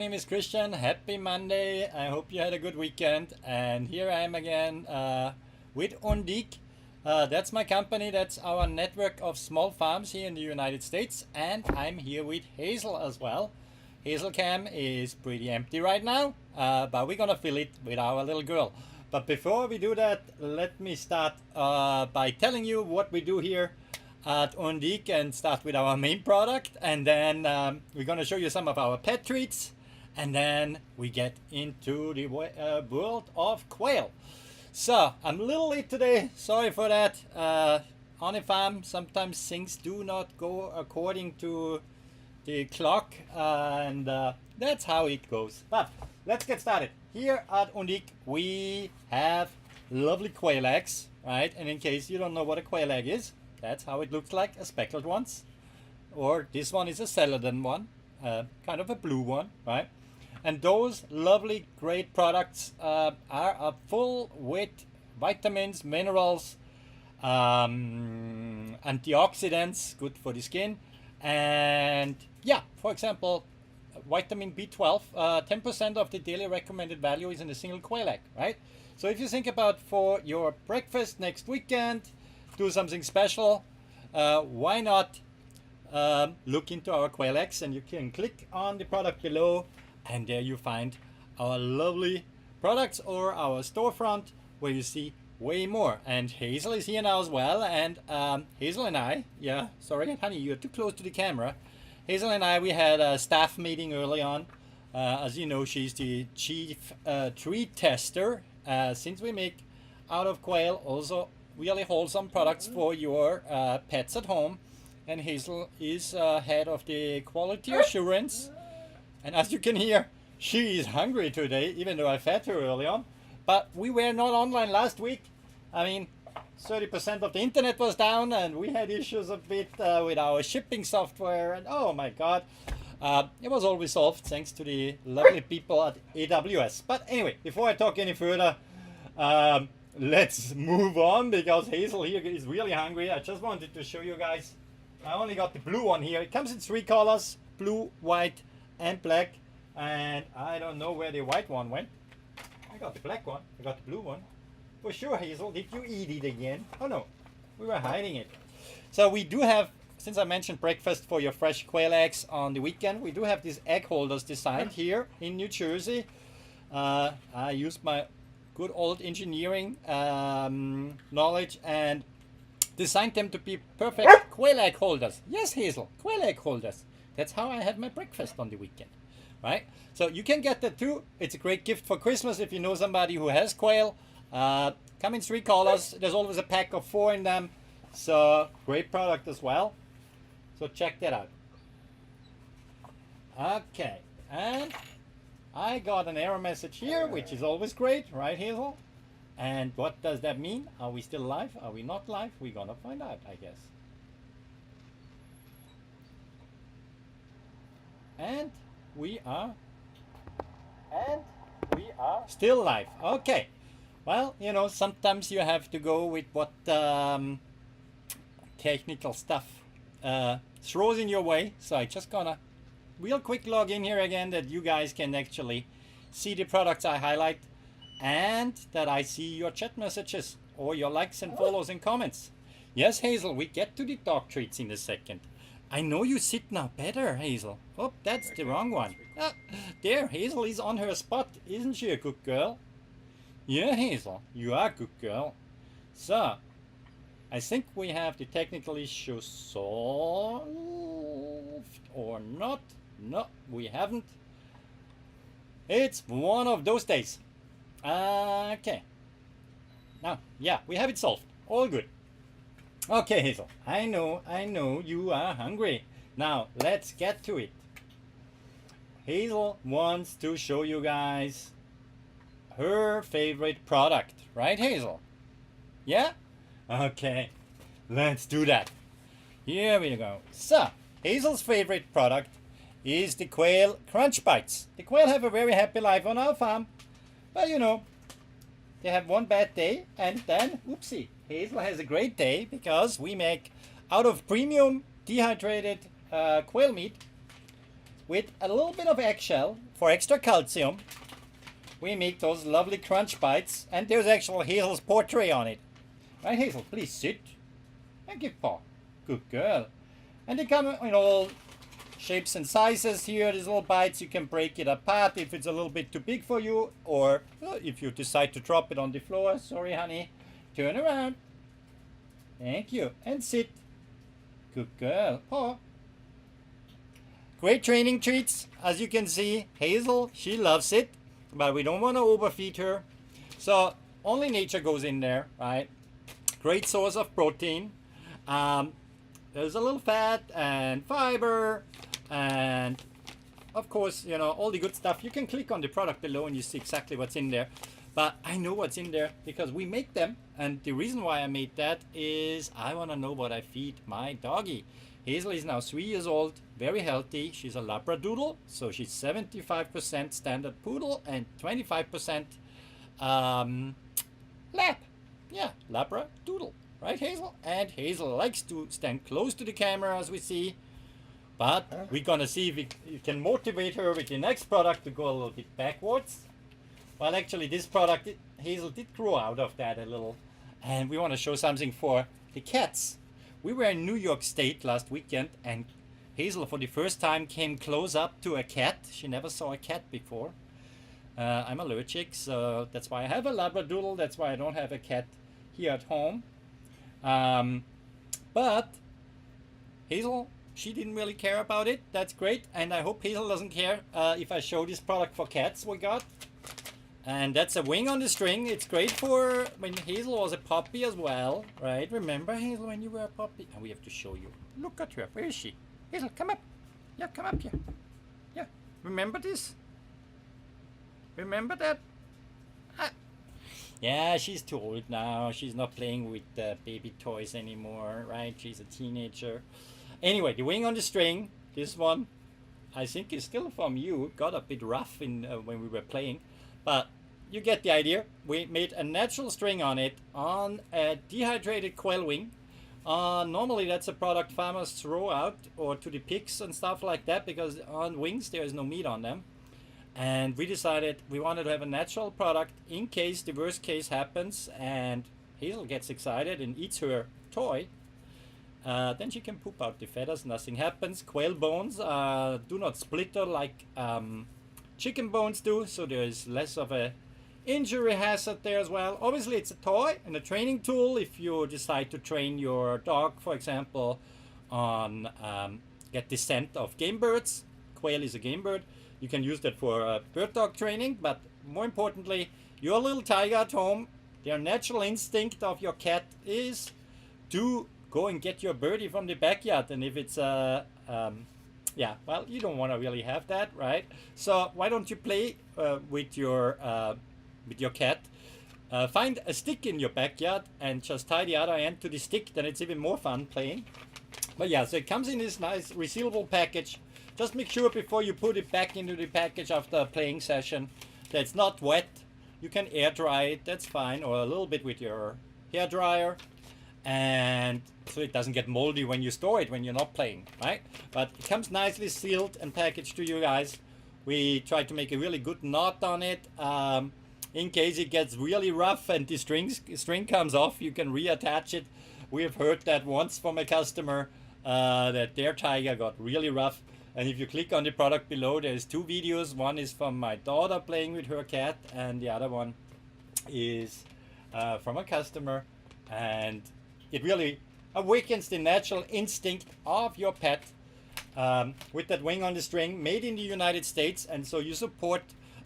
My name is Christian. Happy Monday. I hope you had a good weekend. And here I am again with Undique. That's my company. That's our network of small farms here in the United States. And I'm here with Hazel as well. Hazel Cam is pretty empty right now, but we're gonna fill it with our little girl. But before we do that, let me start by telling you what we do here at Undique and start with our main product. And then we're gonna show you some of our pet treats. And then we get into the world of quail. So I'm a little late today, sorry for that. On a farm sometimes things do not go according to the clock, and that's how it goes. But let's get started. Here at Undique we have lovely quail eggs, right? And in case you don't know what a quail egg is, that's how it looks like, a speckled ones. Or this one is a celadon one, kind of a blue one, right? And those lovely, great products are full with vitamins, minerals, antioxidants, good for the skin. And yeah, for example, vitamin B12, 10% of the daily recommended value is in a single quail egg, right? So if you think about for your breakfast next weekend, do something special, why not look into our quail eggs? And you can click on the product below, and there you find our lovely products or our storefront where you see way more. And Hazel is here now as well. And Hazel and I, yeah, sorry, honey, you're too close to the camera. Hazel and I, we had a staff meeting early on. As you know, she's the chief treat tester. Since we make out of quail also really wholesome products for your pets at home. And Hazel is head of the quality assurance. And as you can hear, she is hungry today, even though I fed her early on. But we were not online last week. I mean, 30% of the internet was down, and we had issues a bit with our shipping software. And oh my God, it was all resolved thanks to the lovely people at AWS. But anyway, before I talk any further, let's move on because Hazel here is really hungry. I just wanted to show you guys. I only got the blue one here. It comes in 3 colors, blue, white, and black, and I don't know where the white one went. I got the black one, I got the blue one. For sure, Hazel, did you eat it again? Oh no, we were hiding it. So we do have, since I mentioned breakfast for your fresh quail eggs on the weekend, we do have these egg holders designed here in New Jersey. I used my good old engineering knowledge and designed them to be perfect quail egg holders. Yes, Hazel, quail egg holders. That's how I have my breakfast on the weekend, right? So you can get that too. It's a great gift for Christmas if you know somebody who has quail. Come in 3 colors. There's always a pack of 4 in them. So great product as well. So check that out. Okay, and I got an error message here, which is always great, right, Hazel? And what does that mean? Are we still live? Are we not live? We're gonna find out, I guess. And we are still live. Okay. Well, you know, sometimes you have to go with what technical stuff throws in your way. So I just gonna real quick log in here again that you guys can actually see the products I highlight and that I see your chat messages or your likes and follows and comments. Yes, Hazel, we get to the dog treats in a second. I know you sit now better, Hazel. Oh, that's the wrong one. Ah, there, Hazel is on her spot. Isn't she a good girl? Yeah, Hazel, you are a good girl. So, I think we have the technical issue solved or not. No, we haven't. It's one of those days. Okay. Now, yeah, we have it solved. All good. Okay, Hazel, I know you are hungry. Now, let's get to it. Hazel wants to show you guys her favorite product, right, Hazel? Yeah? Okay, let's do that. Here we go. So, Hazel's favorite product is the quail crunch bites. The quail have a very happy life on our farm, but you know, they have one bad day and then, oopsie, Hazel has a great day because we make out of premium dehydrated quail meat with a little bit of eggshell for extra calcium, we make those lovely crunch bites, and there's actually Hazel's portrait on it. Right, Hazel, please sit and give paw. Good girl. And they come in all shapes and sizes here. These little bites, you can break it apart if it's a little bit too big for you, or if you decide to drop it on the floor. Sorry, honey. Turn around. Thank you. And sit. Good girl. Paw. Great training treats. As you can see, Hazel, she loves it, but we don't want to overfeed her. So only nature goes in there, right? Great source of protein. There's a little fat and fiber, and of course, you know, all the good stuff. You can click on the product below and you see exactly what's in there. But I know what's in there because we make them, and the reason why I made that is I want to know what I feed my doggy. Hazel is now 3 years old, very healthy. She's a Labradoodle, so she's 75% standard poodle and 25% lab. Yeah, Labradoodle, right, Hazel? And Hazel likes to stand close to the camera, as we see. But we're gonna see if we can motivate her with the next product to go a little bit backwards. Well, actually, this product, Hazel did grow out of that a little, and we want to show something for the cats. We were in New York State last weekend, and Hazel for the first time came close up to a cat. She never saw a cat before. I'm allergic, so that's why I have a Labradoodle. That's why I don't have a cat here at home. But Hazel, she didn't really care about it. That's great, and I hope Hazel doesn't care if I show this product for cats we got. And that's a wing on the string. It's great for when Hazel was a puppy as well, right? Remember, Hazel, when you were a puppy? And we have to show you. Look at her. Where is she? Hazel, come up. Yeah, come up here. Yeah. Remember this? Remember that? Ah. Yeah, she's too old now. She's not playing with baby toys anymore, right? She's a teenager. Anyway, the wing on the string. This one, I think, is still from you. Got a bit rough in when we were playing. But you get the idea. We made a natural string on it on a dehydrated quail wing. Normally that's a product farmers throw out or to the pigs and stuff like that, because on wings there is no meat on them. And we decided we wanted to have a natural product in case the worst case happens and Hazel gets excited and eats her toy. Then she can poop out the feathers, nothing happens. Quail bones do not splitter like chicken bones do, so there is less of a injury hazard there as well. Obviously it's a toy and a training tool if you decide to train your dog, for example, on get the scent of game birds. Quail is a game bird. You can use that for bird dog training, but more importantly, your little tiger at home, their natural instinct of your cat is to go and get your birdie from the backyard. And if it's yeah, well, you don't want to really have that, right? So why don't you play with your cat? Find a stick in your backyard and just tie the other end to the stick. Then it's even more fun playing. But yeah, so it comes in this nice resealable package. Just make sure before you put it back into the package after a playing session that it's not wet. You can air dry it, that's fine, or a little bit with your hair dryer. And so it doesn't get moldy when you store it when you're not playing, right? But it comes nicely sealed and packaged to you guys. We try to make a really good knot on it. In case it gets really rough and the string comes off, you can reattach it. We have heard that once from a customer that their tiger got really rough. And if you click on the product below, there's 2 videos. One is from my daughter playing with her cat, and the other one is from a customer. And it really awakens the natural instinct of your pet with that wing on the string, made in the United States. And so you support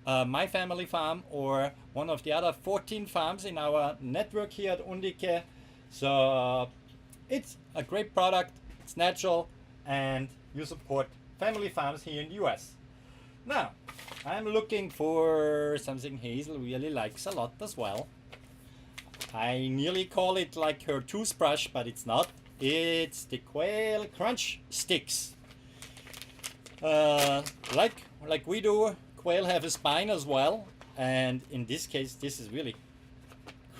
my family farm or one of the other 14 farms in our network here at Undique. So it's a great product, it's natural, and you support family farms here in the US. Now, I'm looking for something Hazel really likes a lot as well. I nearly call it like her toothbrush, but it's not. It's the Quail Crunch Sticks. Like we do, quail have a spine as well, and in this case, this is really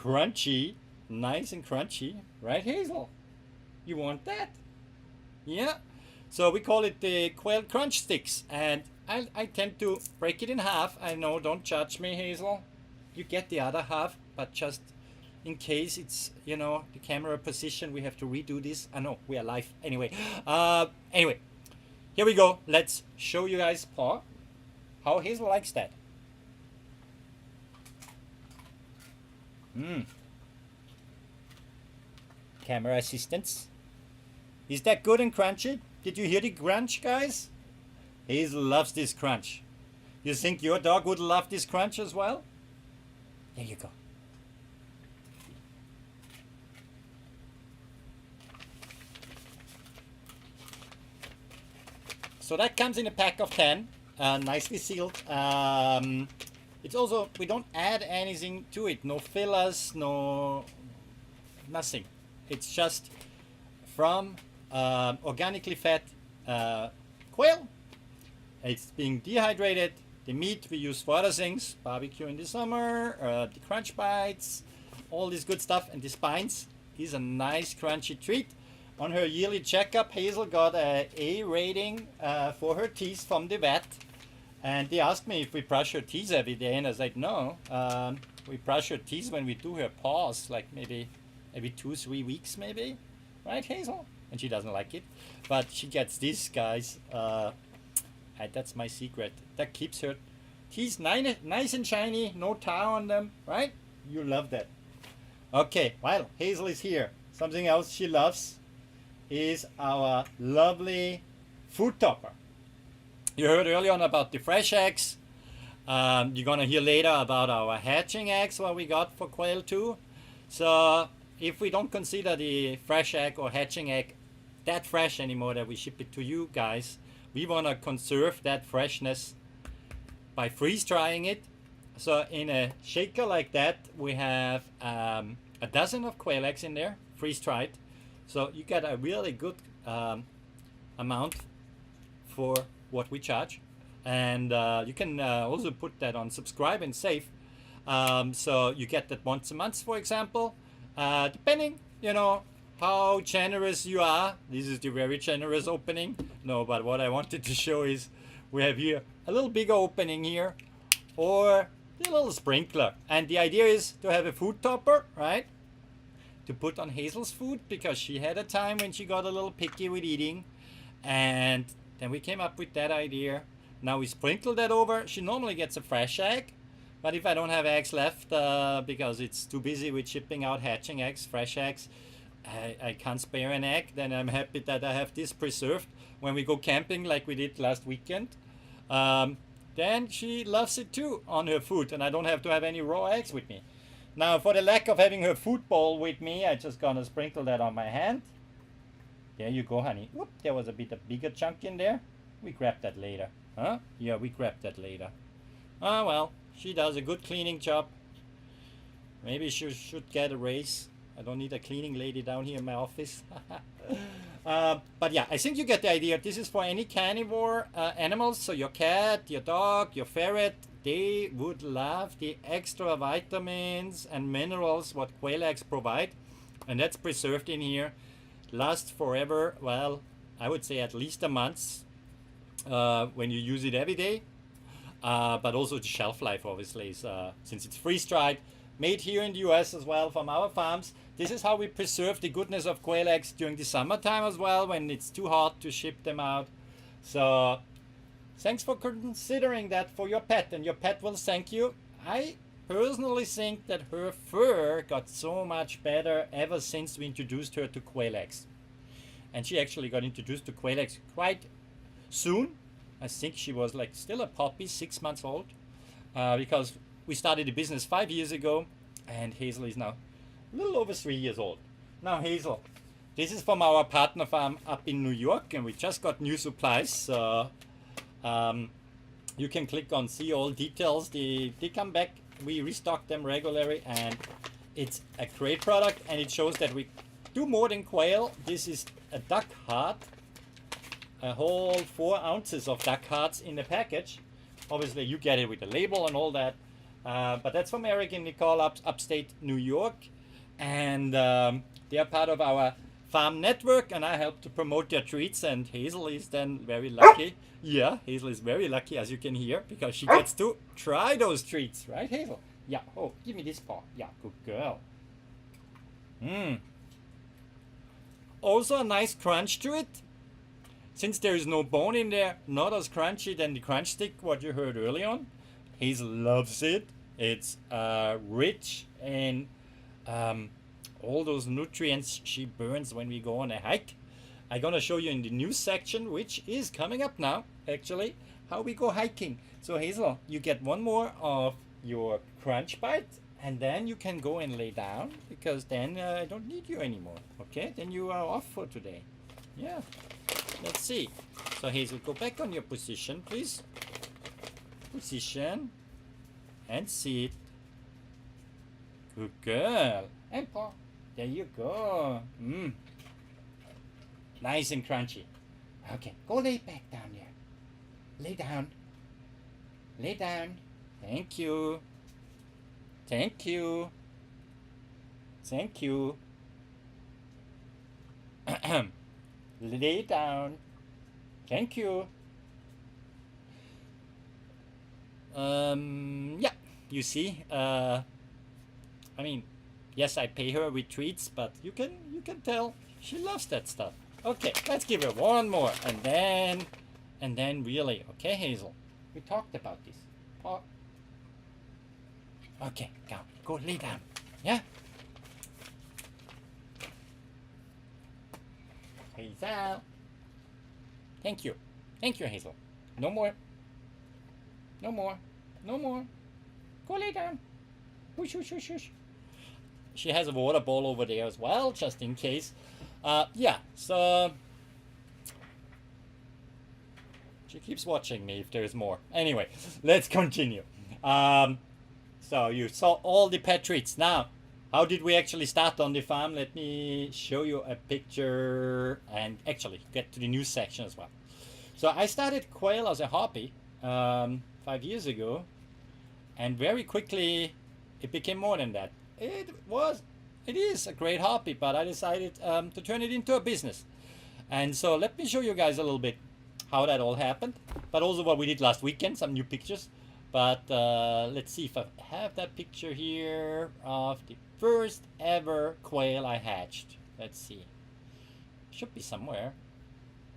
crunchy, nice and crunchy, right, Hazel? You want that? Yeah. So we call it the quail crunch sticks, and I tend to break it in half. I know, don't judge me, Hazel. You get the other half, but just in case it's, you know, the camera position, we have to redo this. I know, we are live. Anyway, anyway, here we go. Let's show you guys paw, how Hazel likes that. Camera assistance. Is that good and crunchy? Did you hear the crunch, guys? Hazel loves this crunch. You think your dog would love this crunch as well? There you go. So that comes in a pack of 10, nicely sealed. It's also, we don't add anything to it, no fillers, no nothing. It's just from organically fed quail. It's being dehydrated. The meat we use for other things, barbecue in the summer, the crunch bites, all this good stuff. And the spines is a nice crunchy treat. On her yearly checkup, Hazel got a A rating for her teeth from the vet. And they asked me if we brush her teeth every day, and I said no. We brush her teeth when we do her paws, like maybe every 2-3 weeks, maybe, right, Hazel? And she doesn't like it, but she gets this, guys. And that's my secret. That keeps her teeth nice and shiny, no tar on them, right? You love that. Okay, while Hazel is here, something else she loves is our lovely food topper. You heard earlier on about the fresh eggs. You're gonna hear later about our hatching eggs, what we got for quail too. So if we don't consider the fresh egg or hatching egg that fresh anymore, that we ship it to you guys, we wanna conserve that freshness by freeze drying it. So in a shaker like that, we have a dozen of quail eggs in there, freeze dried. So you get a really good amount for what we charge, and you can also put that on subscribe and save, so you get that once a month, for example, depending, you know, how generous you are. This is the very generous opening. No, but what I wanted to show is we have here a little bigger opening here, or a little sprinkler, and the idea is to have a food topper, right, to put on Hazel's food, because she had a time when she got a little picky with eating, and then we came up with that idea. Now we sprinkle that over. She normally gets a fresh egg, but if I don't have eggs left, because it's too busy with shipping out hatching eggs, fresh eggs, I can't spare an egg, then I'm happy that I have this preserved when we go camping like we did last weekend. Then she loves it too on her food, and I don't have to have any raw eggs with me. Now, for the lack of having her food bowl with me, I just gonna sprinkle that on my hand. There you go, honey. Whoop, there was a bit of bigger chunk in there. We grab that later. Huh? Yeah, we grab that later. Ah, well, she does a good cleaning job. Maybe she should get a raise. I don't need a cleaning lady down here in my office. But yeah, I think you get the idea. This is for any carnivore animals. So your cat, your dog, your ferret, they would love the extra vitamins and minerals what quail eggs provide. And that's preserved in here. Lasts forever. Well, I would say at least a month when you use it every day. But also the shelf life, obviously, is, since it's freeze-dried, made here in the US as well from our farms. This is how we preserve the goodness of quail eggs during the summertime as well, when it's too hot to ship them out. So thanks for considering that for your pet, and your pet will thank you. I personally think that her fur got so much better ever since we introduced her to quail eggs. And she actually got introduced to quail eggs quite soon. I think she was like still a puppy, 6 months old, because we started the business 5 years ago, and Hazel is now a little over 3 years old. Now, Hazel, this is from our partner farm up in New York, and we just got new supplies. So you can click on see all details. They come back. We restock them regularly, and it's a great product, and it shows that we do more than quail. This is a duck heart, a whole 4 ounces of duck hearts in the package. Obviously, you get it with the label and all that. But that's from Eric and Nicole upstate New York, and they are part of our farm network, and I help to promote their treats, and Hazel is then very lucky. Yeah, Hazel is very lucky, as you can hear, because she gets to try those treats, right, Hazel? Yeah. Oh, give me this paw. Yeah, good girl. Also a nice crunch to it. Since there is no bone in there, not as crunchy than the crunch stick, what you heard early on. Hazel loves it. It's rich in all those nutrients she burns when we go on a hike. I'm gonna show you in the news section, which is coming up now, actually, how we go hiking. So Hazel, you get one more of your crunch bite, and then you can go and lay down, because then I don't need you anymore. Okay, then you are off for today. Yeah, let's see. So Hazel, go back on your position, please. Position, and sit. Good girl. And paw. There you go. Nice and crunchy. Okay, go lay back down there. Lay down. Lay down. Thank you. Thank you. Thank you. Lay down. Thank you. Yeah, you see, I mean, yes, I pay her with treats, but you can tell she loves that stuff. Okay, let's give her one more, and then really, okay, Hazel, we talked about this. Oh. Okay, go lay down. Yeah. Hazel. Thank you, Hazel. No more. No more. No more. Go lay down. Whoosh, whoosh, whoosh, whoosh. She has a water bowl over there as well, just in case. Yeah, so she keeps watching me if there's more. Anyway, let's continue. So you saw all the pet treats. Now, how did we actually start on the farm? Let me show you a picture and actually get to the news section as well. So I started quail as a hobby 5 years ago, and very quickly it became more than that. It is a great hobby, but I decided to turn it into a business. And so let me show you guys a little bit how that all happened, but also what we did last weekend, some new pictures. But let's see if I have that picture here of the first ever quail I hatched. Let's see. Should be somewhere.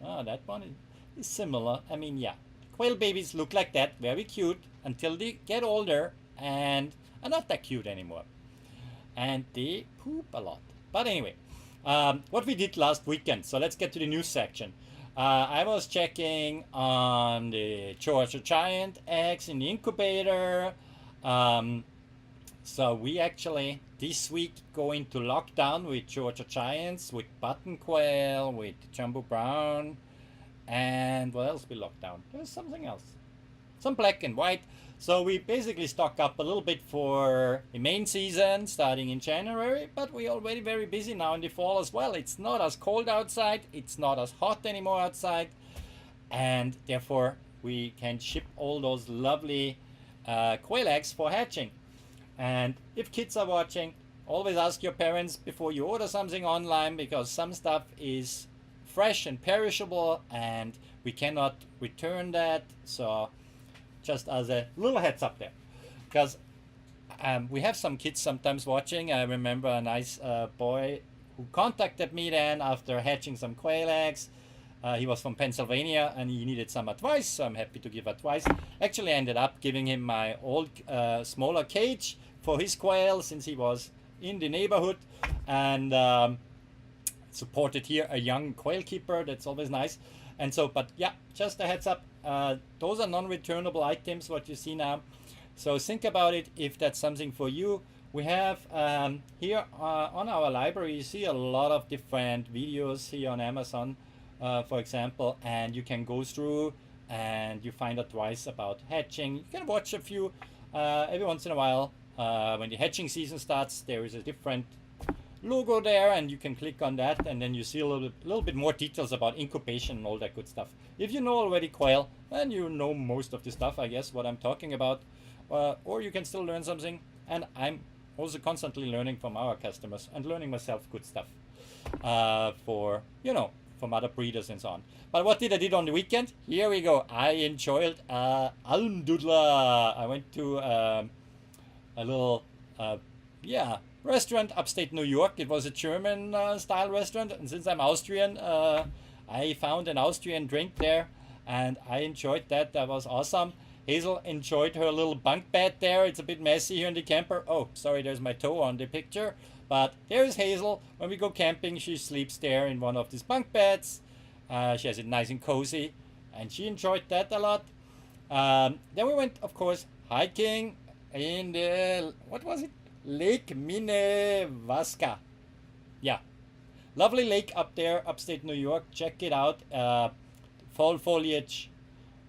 Oh, that one is similar. I mean, yeah. Quail babies look like that, very cute, until they get older and are not that cute anymore. And they poop a lot. But anyway, what we did last weekend. So let's get to the news section. I was checking on the Georgia Giant eggs in the incubator. So we actually this week go into lockdown with Georgia Giants, with button quail, with jumbo brown, and what else we locked down? There's something else. Some black and white. So we basically stock up a little bit for the main season starting in January, but we're already very busy now in the fall as well. It's not as cold outside, it's not as hot anymore outside, and therefore we can ship all those lovely quail eggs for hatching. And if kids are watching, always ask your parents before you order something online, because some stuff is fresh and perishable and we cannot return that. So just as a little heads up there, because we have some kids sometimes watching. I remember a nice boy who contacted me then after hatching some quail eggs. He was from Pennsylvania and he needed some advice, so I'm happy to give advice. Actually, I ended up giving him my old smaller cage for his quail, since he was in the neighborhood, and supported here a young quail keeper. That's always nice. And so, but yeah, just a heads up, those are non-returnable items, what you see now. So think about it if that's something for you. We have here on our library, you see a lot of different videos here on Amazon, for example, and you can go through and you find advice about hatching. You can watch a few every once in a while. When the hatching season starts, there is a different logo there, and you can click on that, and then you see a little bit more details about incubation and all that good stuff. If you know already quail, then you know most of the stuff, I guess, what I'm talking about, or you can still learn something. And I'm also constantly learning from our customers and learning myself good stuff. for, from other breeders and so on. But what did I did on the weekend? Here we go. I enjoyed Undique. I went to a little, restaurant upstate New York. It was a German style restaurant, and since I'm Austrian, I found an Austrian drink there, and I enjoyed that. That was awesome. Hazel enjoyed her little bunk bed there. It's a bit messy here in the camper. Oh, sorry, there's my toe on the picture. But there's Hazel. When we go camping, she sleeps there in one of these bunk beds. She has it nice and cozy, and she enjoyed that a lot. Then we went, of course, hiking in the, what was it? Lake Minnewaska. Yeah, lovely lake up there, upstate New York. Check it out. Fall foliage.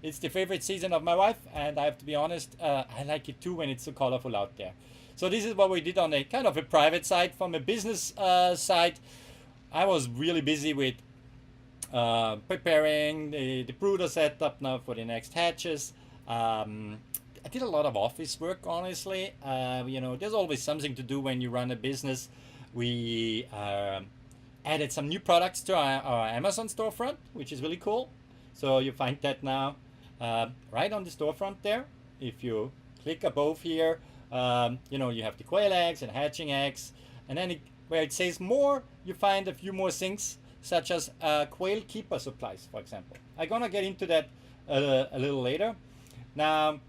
It's the favorite season of my wife, and I have to be honest, I like it too when it's so colorful out there. So this is what we did on a kind of a private side. From a business side, I was really busy with preparing the brooder setup now for the next hatches. I did a lot of office work, honestly. There's always something to do when you run a business. We added some new products to our Amazon storefront, which is really cool. So you find that now right on the storefront there. If you click above here, you have the quail eggs and hatching eggs. And then where it says more, you find a few more things, such as quail keeper supplies, for example. I'm going to get into that a little later. Now,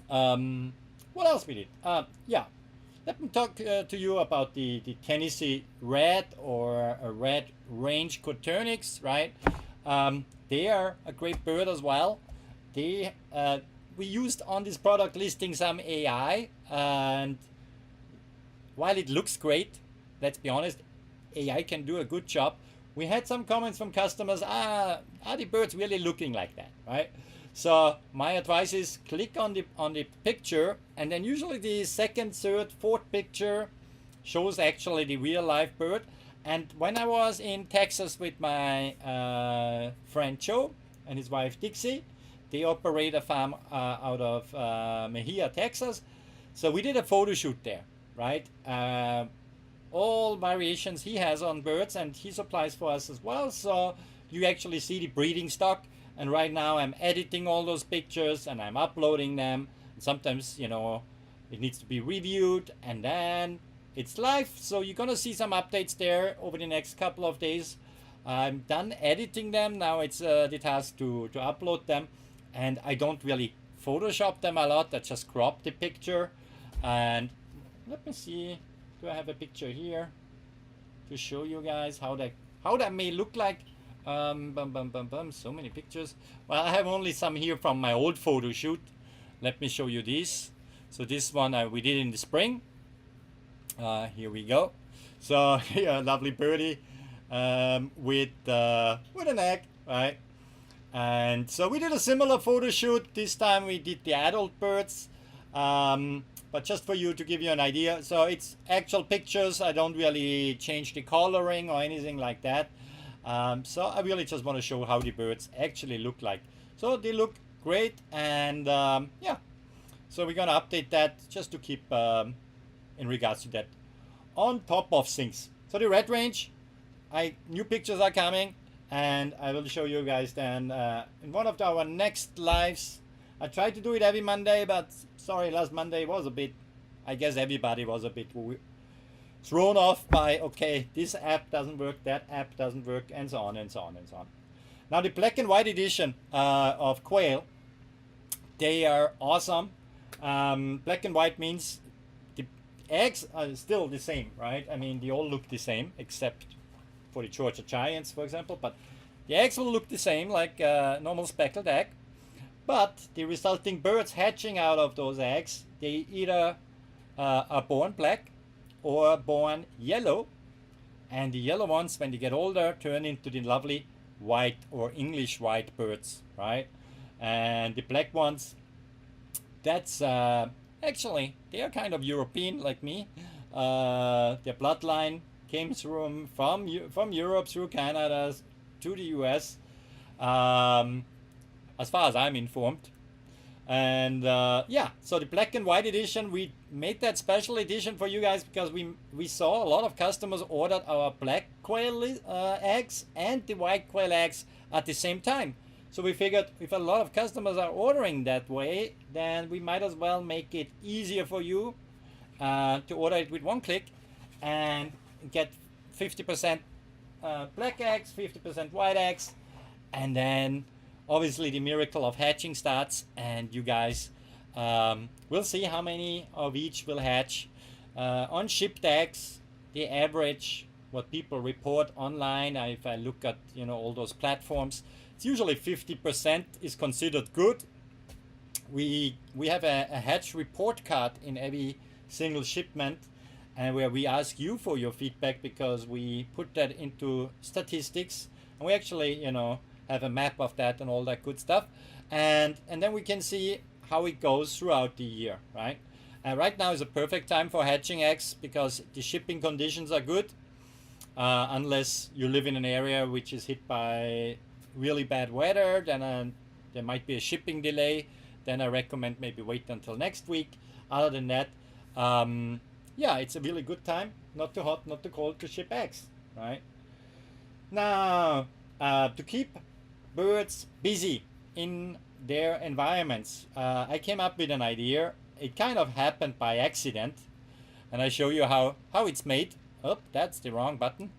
what else we did? Let me talk to you about the Tennessee Red or a Red Range Coturnix, right? They are a great bird as well. We used on this product listing some AI, and while it looks great, let's be honest, AI can do a good job. We had some comments from customers, are the birds really looking like that, right? So my advice is click on the picture, and then usually the second, third, fourth picture shows actually the real live bird. And when I was in Texas with my friend Joe and his wife Dixie, they operate a farm out of Mejia, Texas. So we did a photo shoot there, right? All variations he has on birds, and he supplies for us as well. So you actually see the breeding stock. And right now I'm editing all those pictures and I'm uploading them. Sometimes, it needs to be reviewed, and then it's live. So you're going to see some updates there over the next couple of days. I'm done editing them. Now it's the task to upload them. And I don't really Photoshop them a lot. I just crop the picture. And let me see. Do I have a picture here to show you guys how that may look like? So many pictures. Well, I have only some here from my old photo shoot. Let me show you this. So this one we did in the spring. Here we go. So yeah, lovely birdie with an egg, right? And so we did a similar photo shoot. This time we did the adult birds. But just for you to give you an idea, so it's actual pictures. I don't really change the coloring or anything like that. So I really just want to show how the birds actually look like. So they look great, and so we're gonna update that just to keep in regards to that on top of things. So the Red Range, new pictures are coming, and I will show you guys then in one of our next lives. I try to do it every Monday, but sorry, last Monday was a bit, I guess everybody was a bit thrown off by, okay, this app doesn't work, that app doesn't work, and so on and so on and so on. Now the black and white edition of quail, they are awesome. Black and white means the eggs are still the same, right? I mean, they all look the same except for the Georgia Giants, for example, but the eggs will look the same like a normal speckled egg. But the resulting birds hatching out of those eggs, they either are born black or born yellow, and the yellow ones, when they get older, turn into the lovely white or English white birds, right? And the black ones, that's actually, they are kind of European like me. Their bloodline came from Europe through Canada to the US, as far as I'm informed. And yeah, so the black and white edition, we made that special edition for you guys because we saw a lot of customers ordered our black quail eggs and the white quail eggs at the same time. So we figured if a lot of customers are ordering that way, then we might as well make it easier for you to order it with one click and get 50% black eggs, 50% white eggs, and then obviously the miracle of hatching starts, and you guys will see how many of each will hatch. On shipped eggs, the average, what people report online, if I look at all those platforms, it's usually 50% is considered good. We have a hatch report card in every single shipment, and where we ask you for your feedback because we put that into statistics, and we actually have a map of that and all that good stuff, and then we can see how it goes throughout the year, right? And right now is a perfect time for hatching eggs because the shipping conditions are good, unless you live in an area which is hit by really bad weather, then there might be a shipping delay. Then I recommend maybe wait until next week. Other than that, yeah, it's a really good time, not too hot, not too cold, to ship eggs, right? Now, to keep birds busy in their environments, I came up with an idea. It kind of happened by accident, and I show you how it's made. Oh, that's the wrong button.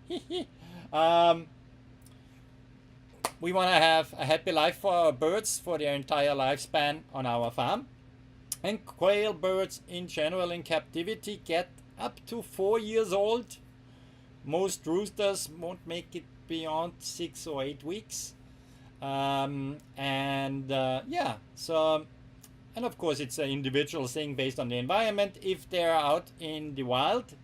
We want to have a happy life for our birds for their entire lifespan on our farm. And quail birds in general in captivity get up to 4 years old. Most roosters won't make it beyond 6 or 8 weeks. Yeah, so, and of course it's an individual thing based on the environment. If they're out in the wild,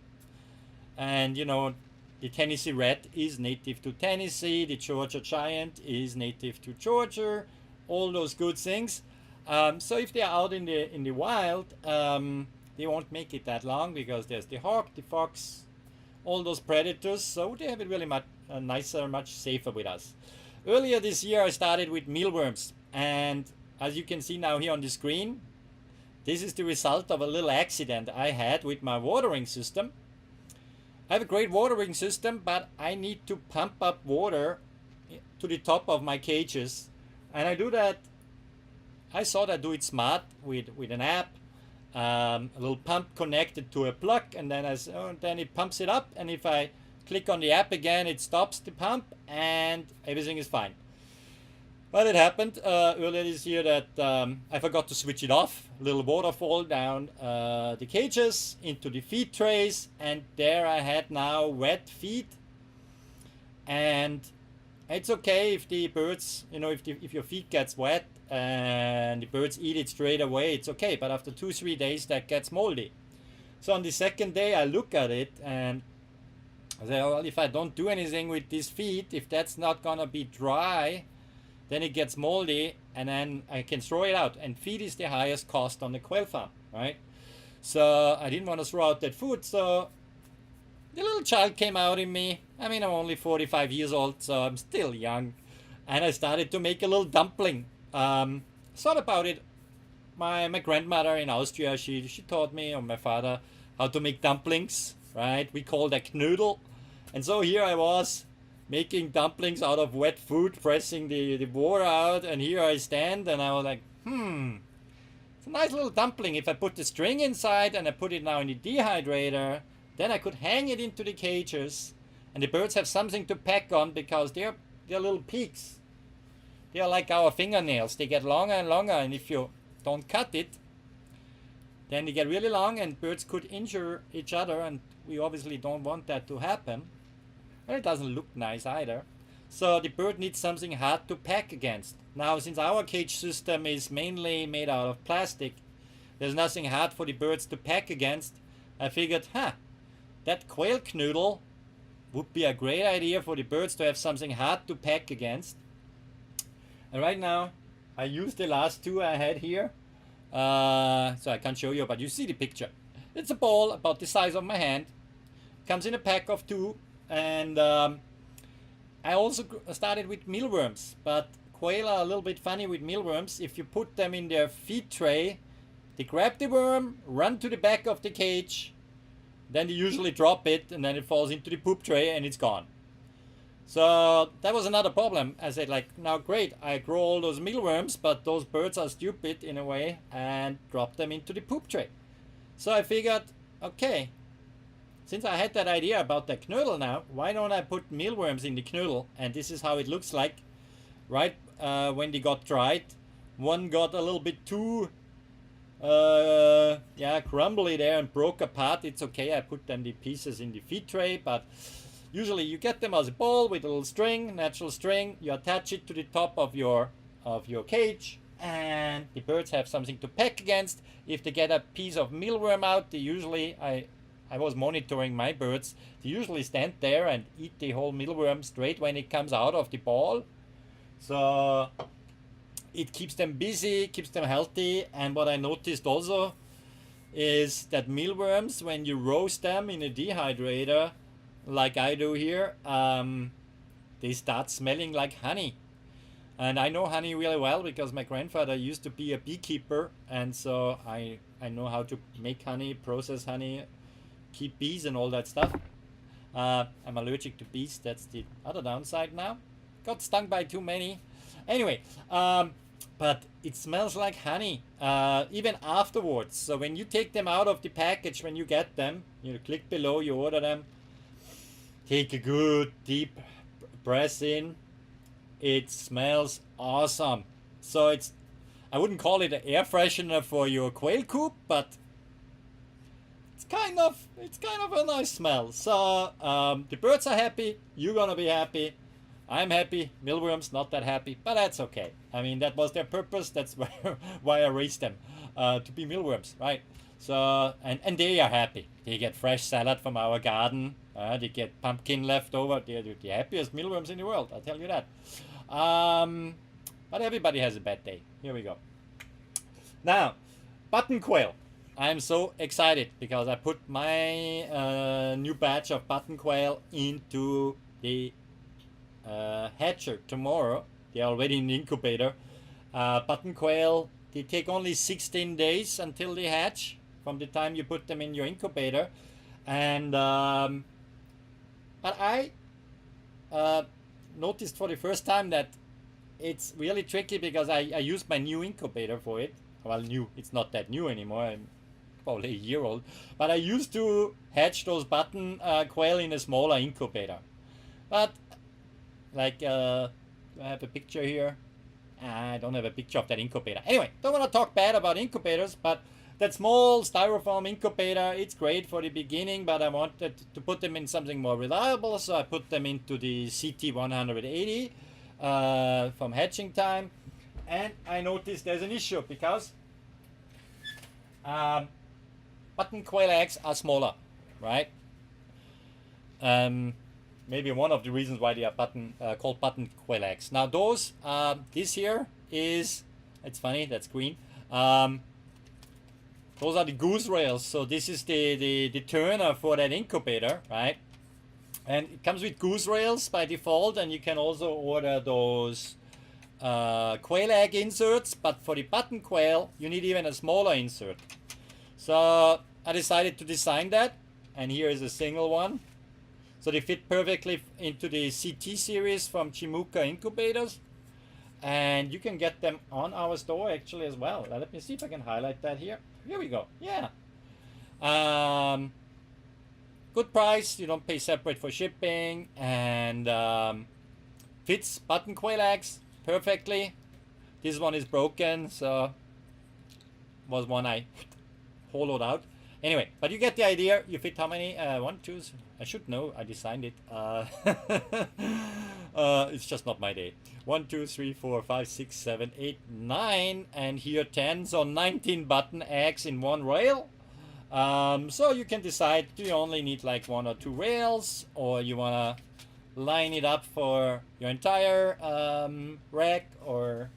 and the Tennessee Red is native to Tennessee, the Georgia Giant is native to Georgia, all those good things. So if they're out in the wild, they won't make it that long because there's the hawk, the fox, all those predators. So they have it really much nicer, much safer with us. Earlier this year, I started with mealworms, and as you can see now here on the screen, this is the result of a little accident I had with my watering system. I have a great watering system, but I need to pump up water to the top of my cages, and I do that. I thought I'd do it smart with an app, a little pump connected to a plug, and then then it pumps it up, and if I click on the app again, it stops the pump, and everything is fine. But it happened earlier this year that I forgot to switch it off. A little waterfall down the cages into the feed trays, and there I had now wet feed. And it's okay if the birds, if your feed gets wet and the birds eat it straight away, it's okay. But after 2-3 days, that gets moldy. So on the second day, I look at it and I say, well, if I don't do anything with this feed, if that's not gonna be dry, then it gets moldy, and then I can throw it out. And feed is the highest cost on the quail farm, right? So I didn't want to throw out that food. So the little child came out in me. I mean, I'm only 45 years old, so I'm still young. And I started to make a little dumpling. Thought about it. My grandmother in Austria, she taught me, or my father, how to make dumplings, right? We call that Knödel. And so here I was, making dumplings out of wet food, pressing the water out, and here I stand, and I was like, it's a nice little dumpling. If I put the string inside and I put it now in the dehydrator, then I could hang it into the cages, and the birds have something to peck on because they're little peaks. They are like our fingernails. They get longer and longer, and if you don't cut it, then they get really long, and birds could injure each other, and we obviously don't want that to happen. And it doesn't look nice either. So the bird needs something hard to peck against. Now, since our cage system is mainly made out of plastic, there's nothing hard for the birds to peck against. I figured, that quail Knödel would be a great idea for the birds to have something hard to peck against. And right now, I used the last two I had here. So I can't show you, but you see the picture. It's a ball about the size of my hand. Comes in a pack of 2. And I also started with mealworms, but quail are a little bit funny with mealworms. If you put them in their feed tray, they grab the worm, run to the back of the cage, then they usually drop it, and then it falls into the poop tray and it's gone. So that was another problem. I said, like, now great, I grow all those mealworms, but those birds are stupid in a way and drop them into the poop tray. So I figured, okay, since I had that idea about the knödel now, why don't I put mealworms in the knödel? And this is how it looks like, right when they got dried. One got a little bit too crumbly there and broke apart. It's okay, I put them the pieces in the feed tray, but usually you get them as a ball with a little string, natural string. You attach it to the top of your cage, and the birds have something to peck against. If they get a piece of mealworm out, they usually, I was monitoring my birds, they usually stand there and eat the whole mealworm straight when it comes out of the ball. So it keeps them busy, keeps them healthy. And what I noticed also is that mealworms, when you roast them in a dehydrator, like I do here, they start smelling like honey. And I know honey really well because my grandfather used to be a beekeeper, and so I know how to make honey, process honey, keep bees and all that stuff. I'm allergic to bees, that's the other downside now. Got stung by too many. Anyway, but it smells like honey, even afterwards. So when you take them out of the package, when you get them, you click below, you order them, take a good deep breath in. It smells awesome. So I wouldn't call it an air freshener for your quail coop, but it's kind of a nice smell. So the birds are happy, you're gonna be happy, I'm happy. Mealworms not that happy, but that's okay. I mean, that was their purpose. That's why I raised them, to be mealworms, right? So and they are happy. They get fresh salad from our garden. They get pumpkin left over. They're the happiest mealworms in the world, I'll tell you that. But everybody has a bad day. Here we go. Now, button quail. I'm so excited because I put my new batch of button quail into the hatcher tomorrow. They're already in the incubator. Button quail, they take only 16 days until they hatch from the time you put them in your incubator. And but I noticed for the first time that it's really tricky because I used my new incubator for it. Well, new, it's not that new anymore. I'm probably a year old. But I used to hatch those button quail in a smaller incubator. But like, do I have a picture here? I don't have a picture of that incubator. Anyway, don't want to talk bad about incubators, but that small styrofoam incubator, it's great for the beginning, but I wanted to put them in something more reliable, so I put them into the CT180 from hatching time. And I noticed there's an issue because button quail eggs are smaller, right? Maybe one of the reasons why they are called button quail eggs. Now those, this here is, it's funny, that's green. Those are the goose rails. So this is the turner for that incubator, right? And it comes with goose rails by default, and you can also order those quail egg inserts, but for the button quail, you need even a smaller insert. So I decided to design that, and here is a single one. So they fit perfectly into the CT series from Chimuka incubators. And you can get them on our store actually as well. Let me see if I can highlight that here. Here we go. Yeah. Good price. You don't pay separate for shipping. And fits button quail eggs perfectly. This one is broken, so was one I hollowed out. Anyway, but you get the idea. You fit how many? One, two. I should know. I designed it. It's just not my day. 1, 2, 3, 4, 5, 6, 7, 8, 9, and here 10. So 19 button eggs in one rail. So you can decide, do you only need like 1 or 2 rails, or you wanna line it up for your entire rack, or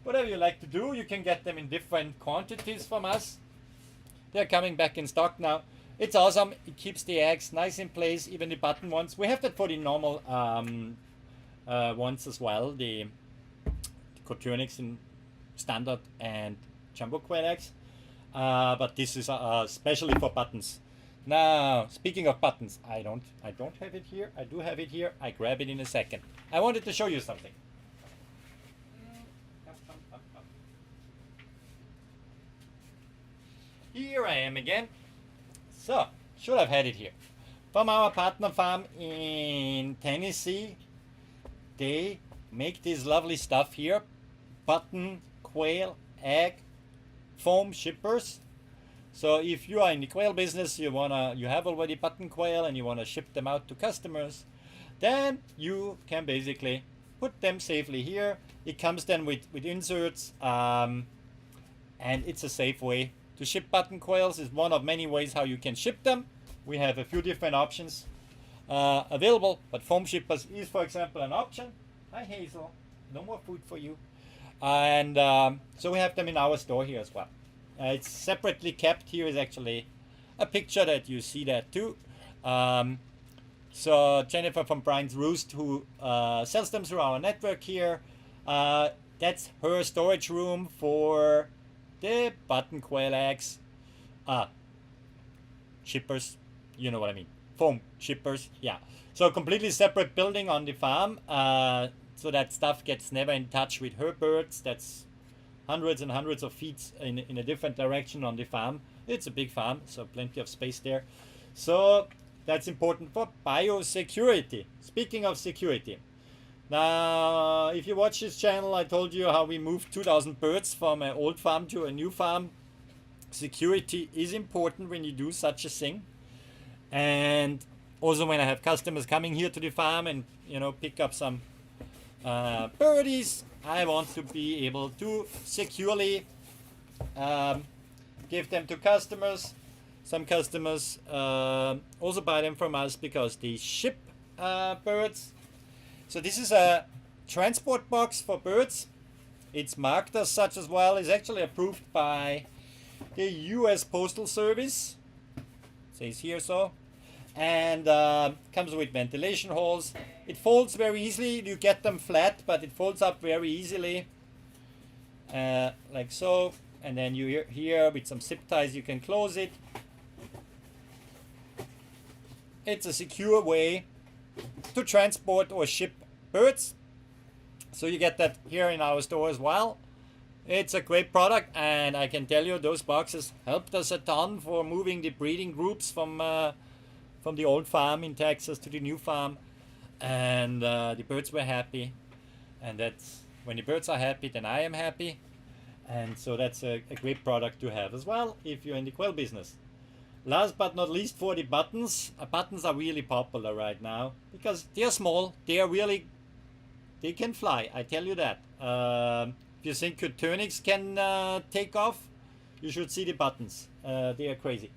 whatever you like to do. You can get them in different quantities from us. They're coming back in stock now. It's awesome. It keeps the eggs nice in place, even the button ones. We have that for the normal ones as well, the Coturnix in standard and jumbo quail eggs. But this is especially for buttons. Now, speaking of buttons, I don't have it here. I do have it here. I grab it in a second. I wanted to show you something. Here I am again. So, should have had it here. From our partner farm in Tennessee, they make this lovely stuff here. Button, quail, egg, foam shippers. So if you are in the quail business, you have already button quail and you wanna ship them out to customers, then you can basically put them safely here. It comes then with inserts, and it's a safe way to ship button quails. It's one of many ways how you can ship them. We have a few different options available, but foam shippers is, for example, an option. Hi Hazel, no more food for you. And so we have them in our store here as well. It's separately kept. Here is actually a picture that you see that too. So Jennifer from Brian's Roost, who sells them through our network here, that's her storage room for the button quail eggs. Shippers, you know what I mean. Foam shippers, yeah. So completely separate building on the farm, so that stuff gets never in touch with her birds. That's hundreds and hundreds of feet in a different direction on the farm. It's a big farm, so plenty of space there. So that's important for biosecurity. Speaking of security, now if you watch this channel, I told you how we moved 2,000 birds from an old farm to a new farm. Security is important when you do such a thing. And also when I have customers coming here to the farm and pick up some birdies, I want to be able to securely give them to customers. Some customers also buy them from us because they ship birds. So this is a transport box for birds. It's marked as such as well. It's actually approved by the US Postal Service. Says here so. And comes with ventilation holes. It folds very easily. You get them flat, but it folds up very easily, like so. And then you here with some zip ties you can close it. It's a secure way to transport or ship birds. So you get that here in our store as well. It's a great product, and I can tell you those boxes helped us a ton for moving the breeding groups from the old farm in Texas to the new farm, and the birds were happy. And that's when the birds are happy, then I am happy. And so that's a great product to have as well if you're in the quail business. Last but not least, for the buttons. Buttons are really popular right now because they're small. They can fly, I tell you that. If you think Coturnix can take off, you should see the buttons. They are crazy.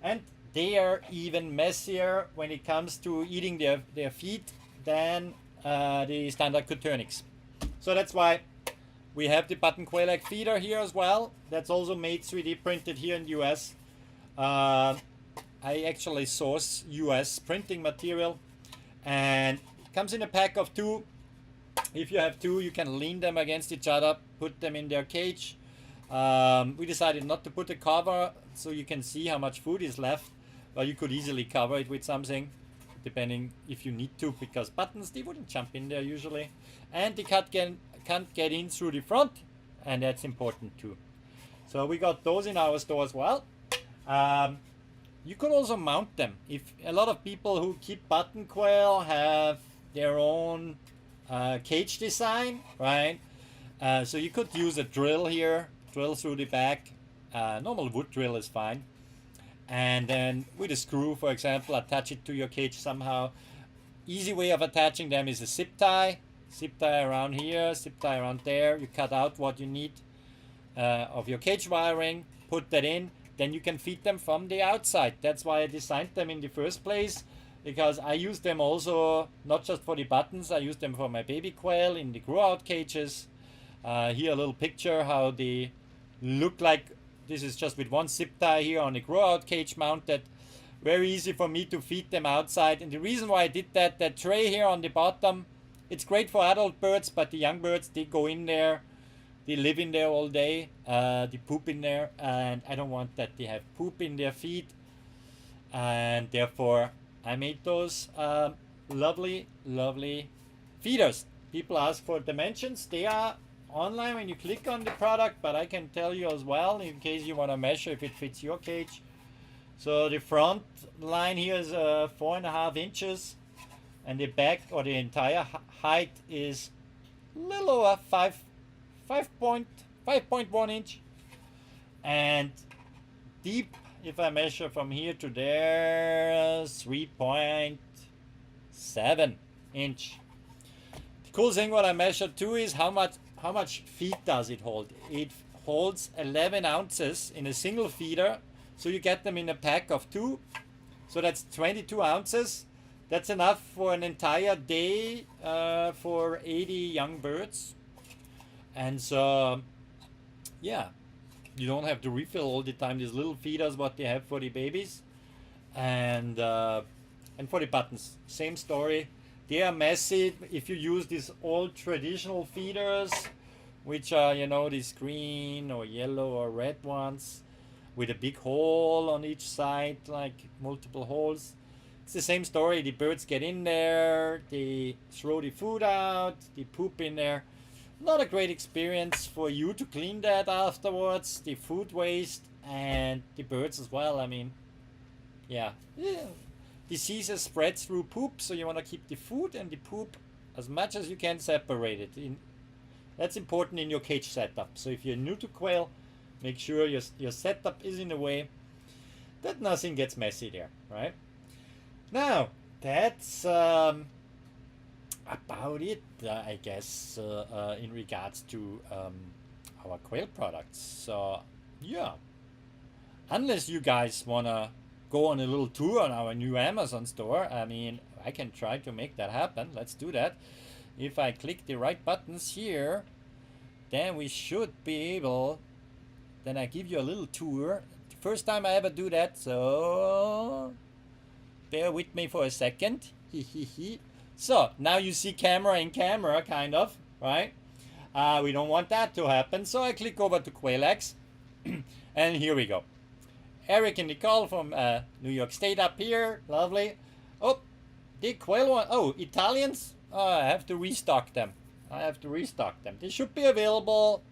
And they are even messier when it comes to eating their feed than the standard Coturnix. So that's why we have the button quail egg feeder here as well. That's also made 3D printed here in the US. I actually source US printing material, and it comes in a pack of 2. If you have 2, you can lean them against each other, put them in their cage. We decided not to put a cover so you can see how much food is left, but you could easily cover it with something, depending if you need to, because buttons, they wouldn't jump in there usually. And they can't get in through the front, and that's important too. So we got those in our store as well. You could also mount them. If a lot of people who keep button quail have their own cage design, right? So you could use a drill here, drill through the back. Normal wood drill is fine. And then with a screw, for example, attach it to your cage somehow. Easy way of attaching them is a zip tie. Zip tie around here, zip tie around there. You cut out what you need of your cage wiring, put that in. Then you can feed them from the outside. That's why I designed them in the first place, because I use them also not just for the buttons. I use them for my baby quail in the grow-out cages. Here a little picture how they look like. This is just with one zip tie here on the grow-out cage mounted. Very easy for me to feed them outside. And the reason why I did that tray here on the bottom, it's great for adult birds, but the young birds, they go in there They live in there all day. They poop in there, and I don't want that they have poop in their feed. And therefore, I made those lovely, lovely feeders. People ask for dimensions. They are online when you click on the product, but I can tell you as well in case you want to measure if it fits your cage. So the front line here is 4.5 inches, and the back or the entire height is a little over 5.1 inch, and deep, if I measure from here to there, 3.7 inch. The cool thing what I measured too is how much feed does it hold. It holds 11 ounces in a single feeder, so you get them in a pack of 2, so that's 22 ounces. That's enough for an entire day for 80 young birds. And so yeah, you don't have to refill all the time these little feeders what they have for the babies. And for the buttons, same story. They are messy if you use these old traditional feeders, which are, you know, these green or yellow or red ones with a big hole on each side, like multiple holes. It's the same story. The birds get in there, they throw the food out, they poop in there. Not a great experience for you to clean that afterwards, the food waste, and the birds as well. I mean, yeah. Diseases spread through poop, so you want to keep the food and the poop as much as you can separated. That's important in your cage setup. So if you're new to quail, make sure your setup is in a way that nothing gets messy there, right? Now, that's about it, I guess, in regards to our quail products. So, yeah. Unless you guys want to go on a little tour on our new Amazon store, I mean, I can try to make that happen. Let's do that. If I click the right buttons here, then we should be able, then I give you a little tour. First time I ever do that, so bear with me for a second. So now you see camera in camera, kind of, right? We don't want that to happen, so I click over to QuailX, and here we go. Eric and Nicole from New York State up here, lovely. Oh, the quail one. Oh, Italians. Oh, I have to restock them. They should be available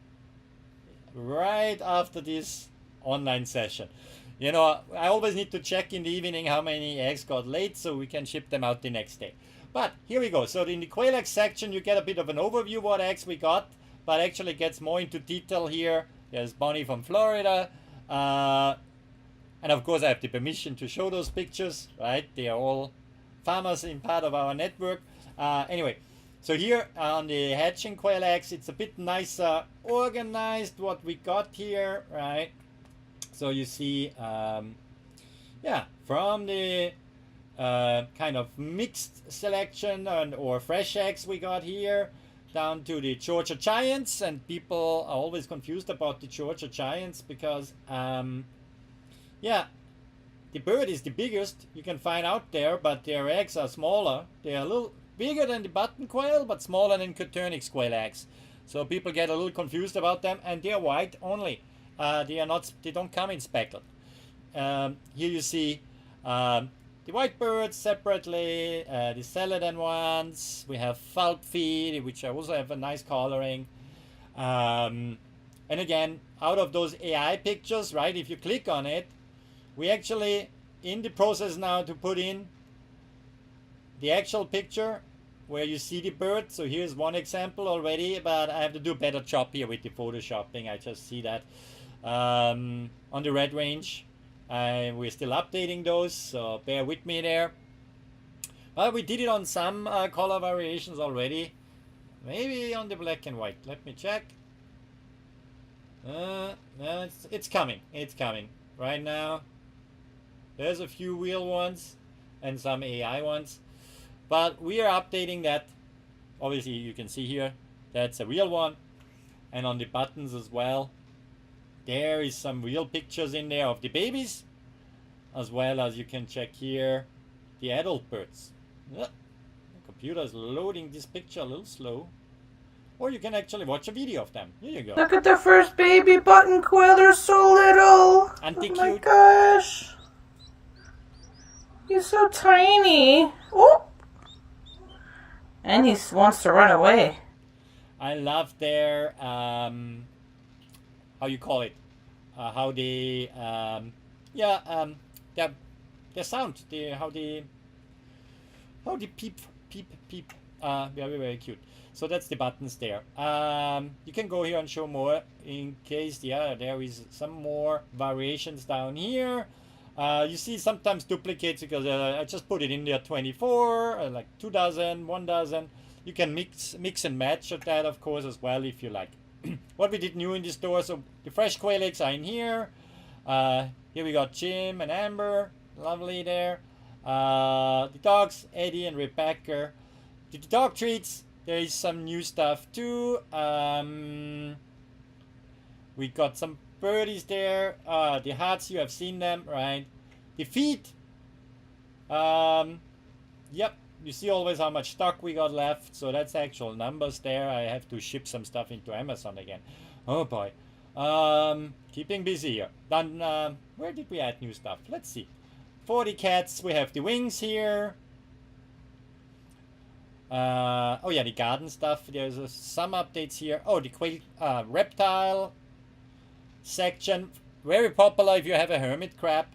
right after this online session. You know, I always need to check in the evening how many eggs got laid so we can ship them out the next day. But here we go. So in the quail egg section, you get a bit of an overview what eggs we got, but actually gets more into detail here. There's Bonnie from Florida. And of course, I have the permission to show those pictures, right? They are all farmers in part of our network. Anyway, so here on the hatching quail eggs, it's a bit nicer organized what we got here, right? So you see, yeah, from the kind of mixed selection or fresh eggs we got here, down to the Georgia Giants, and people are always confused about the Georgia Giants because, yeah, the bird is the biggest you can find out there, but their eggs are smaller. They are a little bigger than the button quail, but smaller than Coturnix quail eggs. So people get a little confused about them, and they are white only. They are not. They don't come in speckled. Here you see the white birds separately, the celadon ones. We have Fulp feed, which also have a nice coloring. And again, out of those AI pictures, right? If you click on it, we actually in the process now to put in the actual picture where you see the bird. So here's one example already, but I have to do a better job here with the photoshopping. I just see that on the red range. We're still updating those, so bear with me there. But we did it on some color variations already. Maybe on the black and white. Let me check. No, it's coming. It's coming right now. There's a few real ones and some AI ones, but we are updating that. Obviously, you can see here that's a real one, and on the buttons as well. There is some real pictures in there of the babies, as well as you can check here the adult birds. The computer is loading this picture a little slow. or you can actually watch a video of them. Here you go. Look at the first baby button quail. They're so little. Aren't they Oh my cute? gosh. He's so tiny. Oh. And he wants to run away. I love their how you call it, how they their sound, how they peep. Very, very cute. So that's the buttons there. You can go here and show more in case there is some more variations down here. You see sometimes duplicates because I just put it in there 24, like 2 dozen, 1 dozen. You can mix and match of that, of course, as well if you like. What we did new in the store, so the fresh quail eggs are in here. Here we got Jim and Amber, lovely there. The dogs, Eddie and Rebecca. The dog treats, there is some new stuff too. We got some birdies there. The hearts, you have seen them, right? The feet. Yep, you see always how much stock we got left. So that's actual numbers there. I have to ship some stuff into Amazon again. Oh boy. Keeping busy here. Then, where did we add new stuff? Let's see. For the cats, we have the wings here. Oh yeah, the garden stuff. There's some updates here. Oh, the quail reptile section, very popular if you have a hermit crab.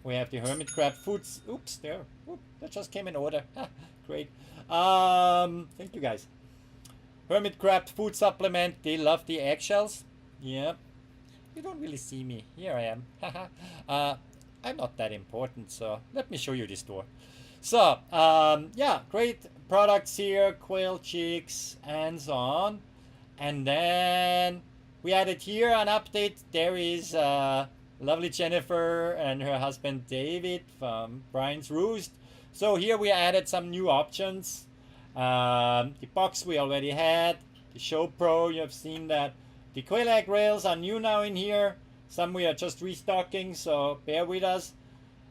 We have the hermit crab foods. Oops, there. Oop, that just came in order. Great. Thank you guys. Hermit crab food supplement. They love the eggshells. Yeah. You don't really see me. Here I am. I'm not that important, so let me show you the store. So, yeah, great products here, quail chicks, and so on. And then we added here an update. There is lovely Jennifer and her husband David from Brian's Roost. So here we added some new options. The box we already had. The Show Pro, you have seen that. The quail egg rails are new now in here. Some we are just restocking, so bear with us.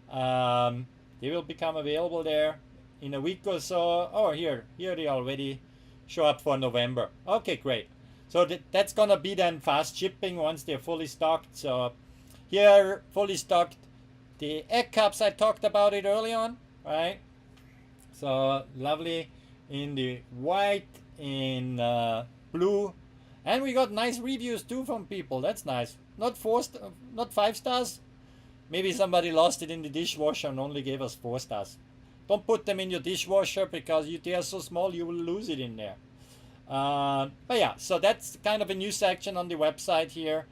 They will become available there in a week or so. Oh, here they already show up for November. Okay, great. So that's gonna be then fast shipping once they're fully stocked. So here, fully stocked. The egg cups, I talked about it early on, right? So lovely in the white, in blue, and we got nice reviews too from people. That's nice. Not 5 stars. Maybe somebody lost it in the dishwasher and only gave us 4 stars. Don't put them in your dishwasher because they are so small you will lose it in there. But yeah, so that's kind of a new section on the website here.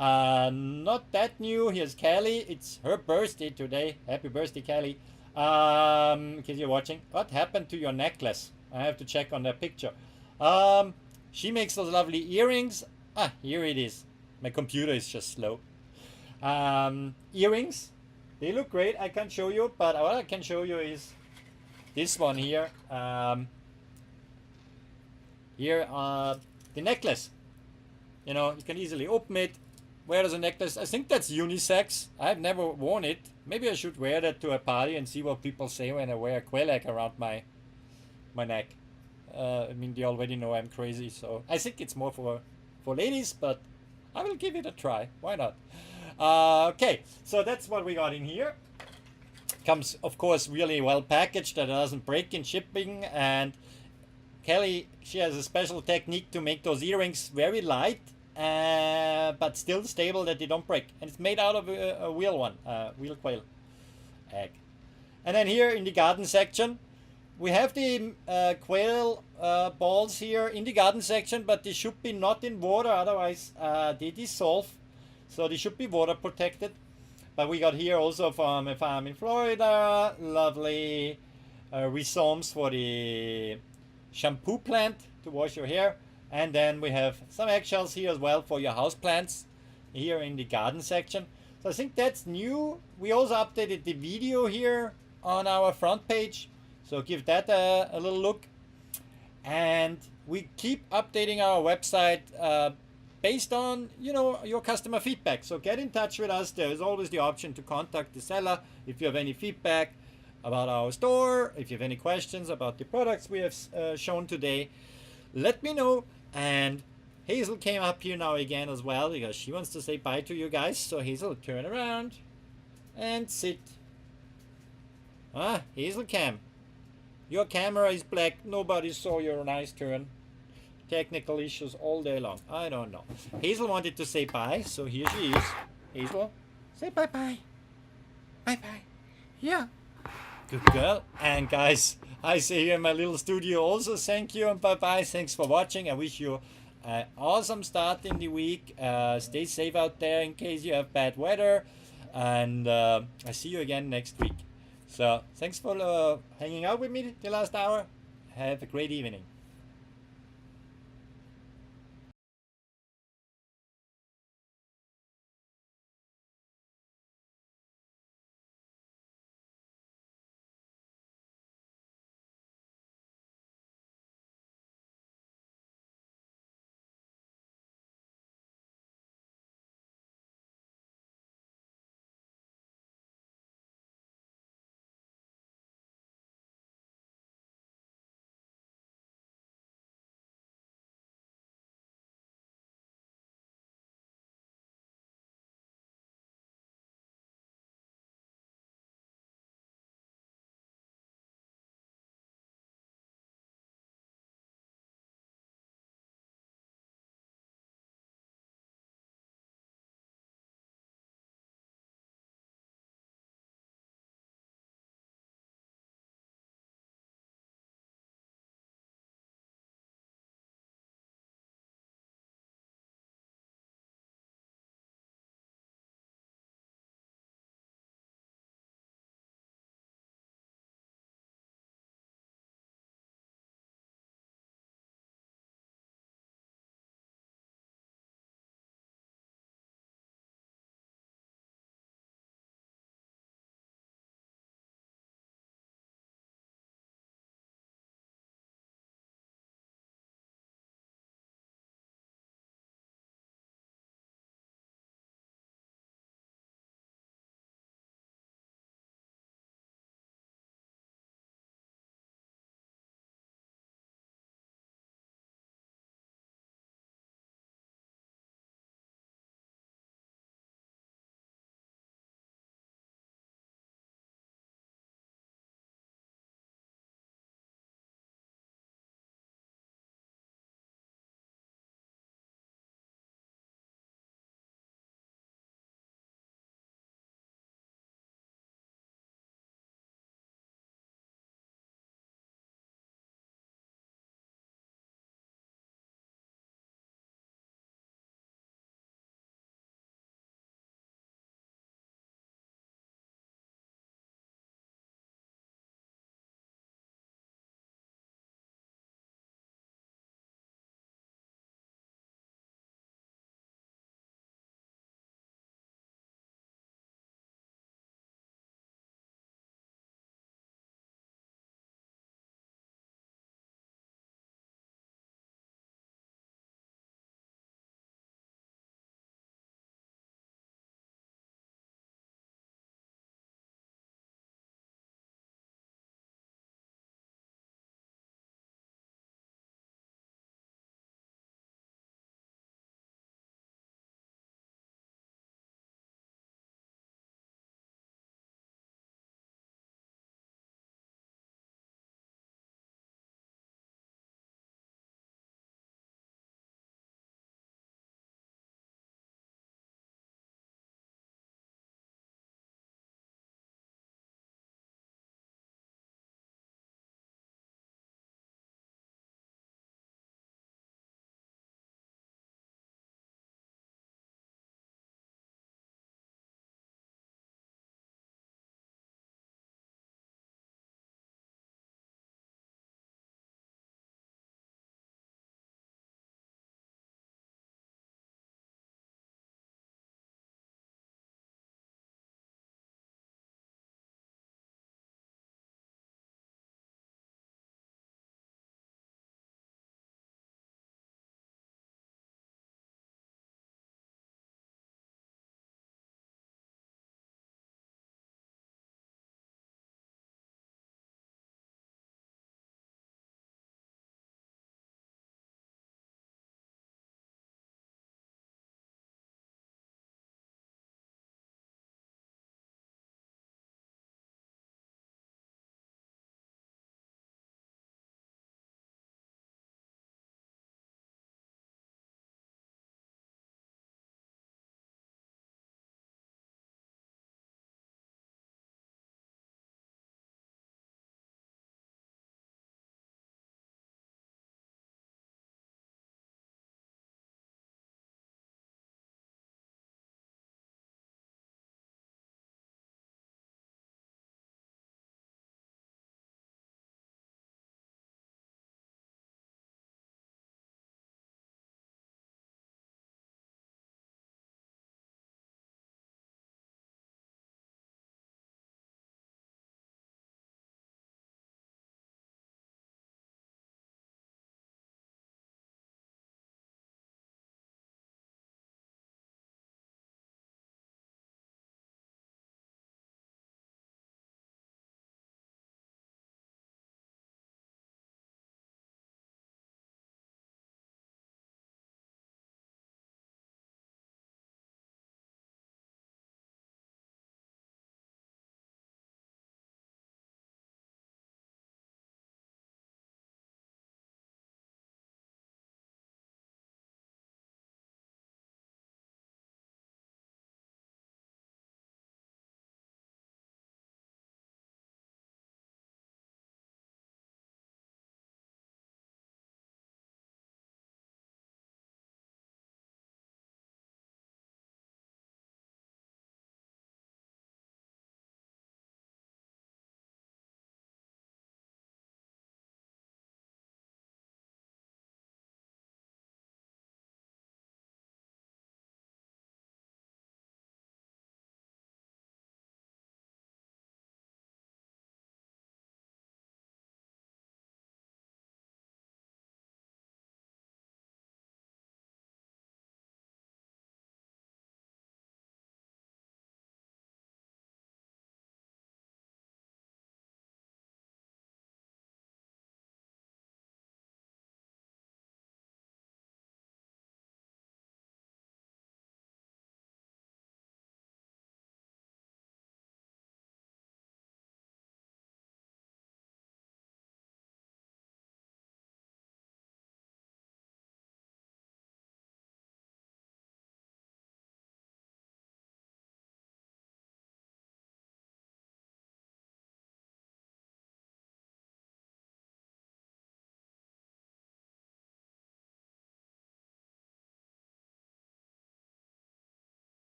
Not that new. Here's Kelly. It's her birthday today. Happy birthday, Kelly. In case you're watching. What happened to your necklace? I have to check on that picture. She makes those lovely earrings. Here it is. My computer is just slow. Earrings. They look great. I can't show you, but what I can show you is this one here. The necklace. You know, you can easily open it. Wear as a necklace. I think that's unisex. I've never worn it. Maybe I should wear that to a party and see what people say when I wear a quail egg around my neck. I mean, they already know I'm crazy, so I think it's more for ladies, but I will give it a try. Why not? Okay, so that's what we got in here. Comes, of course, really well packaged that it doesn't break in shipping. And Kelly, she has a special technique to make those earrings very light, but still stable that they don't break. And it's made out of a wheel quail egg. And then here in the garden section, we have the quail balls here in the garden section, but they should be not in water, otherwise they dissolve. So they should be water protected. But we got here also from a farm in Florida, lovely rhizomes for the shampoo plant to wash your hair. And then we have some eggshells here as well for your house plants here in the garden section. So I think that's new. We also updated the video here on our front page. So give that a little look. And we keep updating our website based on, you know, your customer feedback. So get in touch with us. There is always the option to contact the seller if you have any feedback about our store, if you have any questions about the products we have shown today. Let me know. And Hazel came up here now again as well because she wants to say bye to you guys. So Hazel, turn around and sit. Ah, Hazel cam. Your camera is black. Nobody saw your nice turn. Technical issues all day long. I don't know. Hazel wanted to say bye, so here she is. Hazel, say bye-bye. Bye-bye. Yeah. Good girl. And guys, I say here in my little studio also thank you and bye-bye. Thanks for watching. I wish you an awesome start in the week. Stay safe out there in case you have bad weather. And I see you again next week. So thanks for hanging out with me the last hour. Have a great evening.